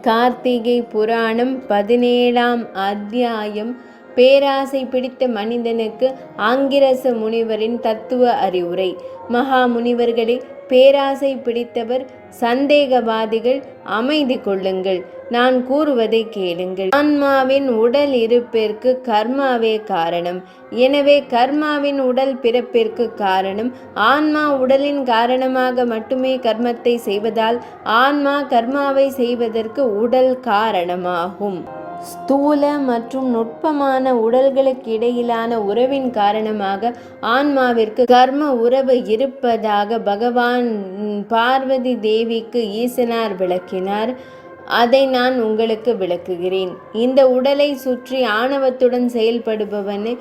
கார்த்திகை புராணம் 17ஆம் அத்தியாயம். பேராசை பிடித்த மனிதனுக்கு ஆங்கிரச முனிவரின் தத்துவ அறிவுரை. மகா முனிவர்களே, பேராசை பிடித்தவர் சந்தேகவாதிகள், அமைதி கொள்ளுங்கள். நான் கூறுவதை கேளுங்கள். ஆன்மாவின் உடல் இருப்பிற்கு கர்மாவே காரணம். எனவே கர்மாவின் உடல் பிறப்பிற்கு காரணம். ஆன்மா உடலின் காரணமாக மட்டுமே கர்மத்தை செய்வதால் ஆன்மா கர்மாவை செய்வதற்கு உடல் காரணமாகும். ஸ்தூல மற்றும் நுட்பமான உடல்களுக்கு இடையிலான உறவின் காரணமாக ஆன்மாவிற்கு கர்ம உறவு இருப்பதாக பகவான் பார்வதி தேவிக்கு ஈசனார் விளக்கினார். அதை நான் உங்களுக்கு விளக்குகிறேன். இந்த உடலை சுற்றி ஆணவத்துடன் செயல்படுபவனே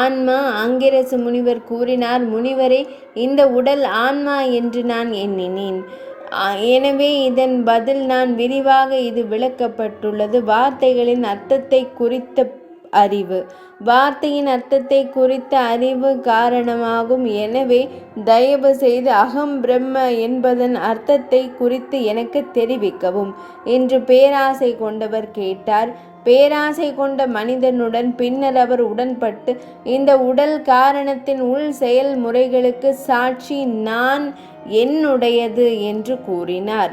ஆன்மா. ஆங்கிரச முனிவர் கூறினார், முனிவரே, இந்த உடல் ஆன்மா என்று நான் எண்ணினேன். எனவே இதன் பதில் நான் விரிவாக இது விளக்கப்பட்டுள்ளது. வார்த்தைகளின் அர்த்தத்தை குறித்த அறிவு, வார்த்தையின் அர்த்தத்தை குறித்த அறிவு காரணமாகும். எனவே தயவு செய்து அகம் பிரம்ம என்பதன் அர்த்தத்தை குறித்து எனக்கு தெரிவிக்கவும் என்று பேராசை கொண்டவர் கேட்டார். பேராசை கொண்ட மனிதனுடன் பின்னர் அவர் உடன்பட்டு, இந்த உடல் காரணத்தின் உள் செயல்முறைகளுக்கு சாட்சி, நான் என்னுடையது என்று கூறினார்.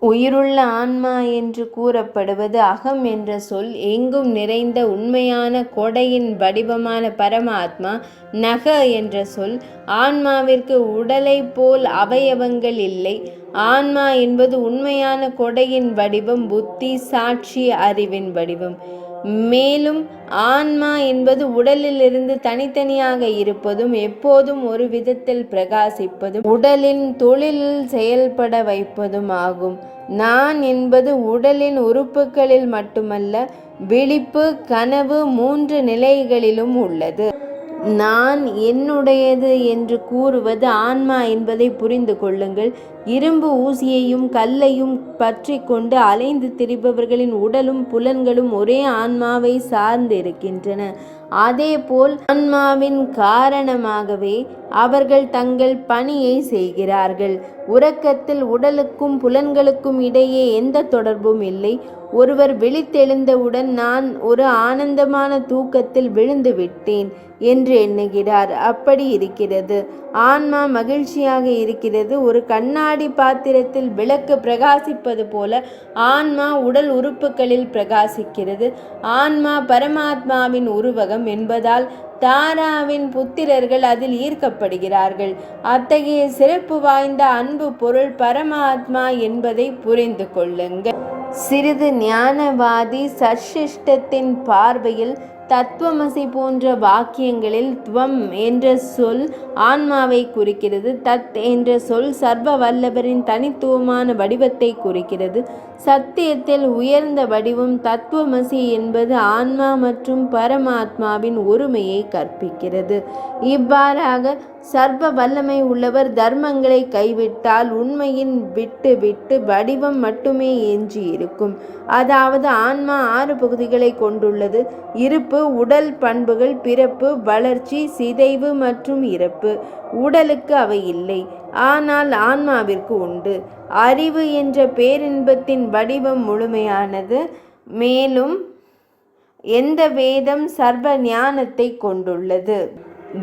உயிருள்ள ஆன்மா என்று கூறப்படுவது அகம் என்ற சொல். எங்கும் நிறைந்த உண்மையான கொடையின் வடிவமான பரமாத்மா. நக என்ற சொல். ஆன்மாவிற்கு உடலை போல் அவயவங்கள் இல்லை. ஆன்மா என்பது உண்மையான கொடையின் வடிவம், புத்தி, சாட்சி, அறிவின் வடிவம். மேலும் ஆன்மா என்பது உடலிலிருந்து தனித்தனியாக இருப்பதும் எப்போதும் ஒரு விதத்தில் பிரகாசிப்பதும் உடலின் தொழிலில் செயல்பட வைப்பதும் ஆகும். நான் என்பது உடலின் உறுப்புகளில் மட்டுமல்ல, விழிப்பு, கனவு 3 நிலைகளிலும் உள்ளது. நான் என்னுடையது என்று கூறுவது ஆன்மா என்பதை புரிந்து கொள்ளுங்கள். இரும்பு ஊசியையும் கல்லையும் பற்றி கொண்டு அலைந்து திரிபவர்களின் உடலும் புலன்களும் ஒரே ஆன்மாவை சார்ந்து இருக்கின்றன. அதேபோல் ஆன்மாவின் காரணமாகவே அவர்கள் தங்கள் பணியை செய்கிறார்கள். உறக்கத்தில் உடலுக்கும் புலன்களுக்கும் இடையே எந்த தொடர்பும் இல்லை. ஒருவர் விழித்தெழுந்தவுடன் நான் ஒரு ஆனந்தமான தூக்கத்தில் விழுந்து விட்டேன் என்று எண்ணுகிறார். அப்படி இருக்கிறது. ஆன்மா மகிழ்ச்சியாக இருக்கிறது. ஒரு கண்ணாடி பாத்திரத்தில் விளக்கு பிரகாசிப்பது போல ஆன்மா உடல் உறுப்புகளில் பிரகாசிக்கிறது. ஆன்மா பரமாத்மாவின் உருவகம் என்பதால் தாராவின் புத்திரர்கள் அதில் ஈர்க்கப்படுகிறார்கள். அத்தகைய சிறப்பு வாய்ந்த அன்பு பொருள் பரமாத்மா என்பதை புரிந்து கொள்ளுங்கள். சிறிது ஞானவாதி சர்சிஷ்டத்தின் பார்வையில் தத்துவமசி போன்ற வாக்கியங்களில் துவம் என்ற சொல் ஆன்மாவை குறிக்கிறது. தத் என்ற சொல் சர்வ வல்லவரின் தனித்துவமான வடிவத்தை குறிக்கிறது. சத்தியத்தில் உயர்ந்த வடிவம் தத்துவமசி என்பது ஆன்மா மற்றும் பரமாத்மாவின் ஒருமையை கற்பிக்கிறது. இவ்வாறாக சர்வ வல்லமை உள்ளவர் தர்மங்களை கைவிட்டால் உண்மையின் விட்டு வடிவம் மட்டுமே எஞ்சி இருக்கும். அதாவது ஆன்மா 6 பகுதிகளை கொண்டுள்ளது. இருப்பு, உடல், பண்புகள், பிறப்பு, வளர்ச்சி, சிதைவு மற்றும் இறப்பு. உடலுக்கு அவை இல்லை, ஆனால் ஆன்மாவிற்கு உண்டு. அறிவு என்ற பேரின்பத்தின் வடிவம் முழுமையானது. மேலும் எந்த வேதம் சர்வ ஞானத்தை கொண்டுள்ளது.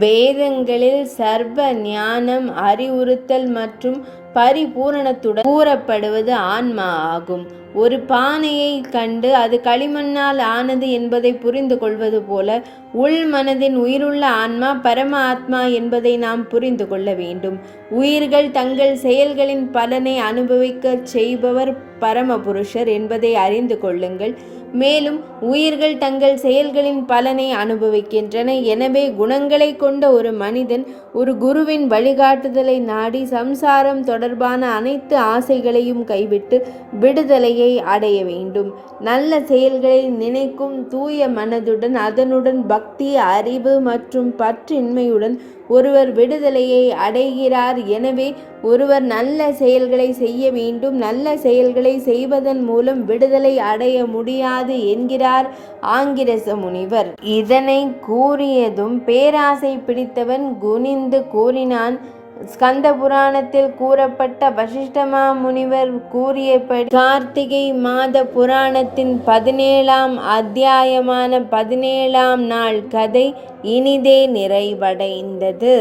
வேதங்களில் சர்வ ஞானம், அறிவுறுத்தல் மற்றும் பரிபூரணத்துடன் கூறப்படுவது ஆன்மா ஆகும். ஒரு பானையை கண்டு அது களிமண்ணால் ஆனது என்பதை புரிந்து கொள்வது போல உள் மனதின் உயிருள்ள ஆன்மா பரமாத்மா என்பதை நாம் புரிந்து கொள்ள வேண்டும். உயிர்கள் தங்கள் செயல்களின் பலனை அனுபவிக்க செய்பவர் பரமபுருஷர் என்பதை அறிந்து கொள்ளுங்கள். மேலும் உயிர்கள் தங்கள் செயல்களின் பலனை அனுபவிக்கின்றன. எனவே குணங்களை கொண்ட ஒரு மனிதன் ஒரு குருவின் வழிகாட்டுதலை நாடி சம்சாரம் தொடர்பான அனைத்து ஆசைகளையும் கைவிட்டு விடுதலையை அடைய வேண்டும். நல்ல செயல்களை நினைக்கும் தூய மனதுடன், அதனுடன் பக்தி, அறிவு மற்றும் பற்றின்மையுடன் ஒருவர் விடுதலையை அடைகிறார். எனவே ஒருவர் நல்ல செயல்களை செய்ய வேண்டும். நல்ல செயல்களை செய்வதன் மூலம் விடுதலை அடைய முடியாது என்கிறார் ஆங்கிரச முனிவர். இதனை கூறியதும் பேராசை பிடித்தவன் குனிந்து கூறினான், ஸ்கந்த புராணத்தில் கூறப்பட்ட வசிஷ்டமா முனிவர் கூறியபடி கார்த்திகை மாத புராணத்தின் 17ஆம் அத்தியாயமான 17ஆம் நாள் கதை இனிதே நிறைவடைந்தது.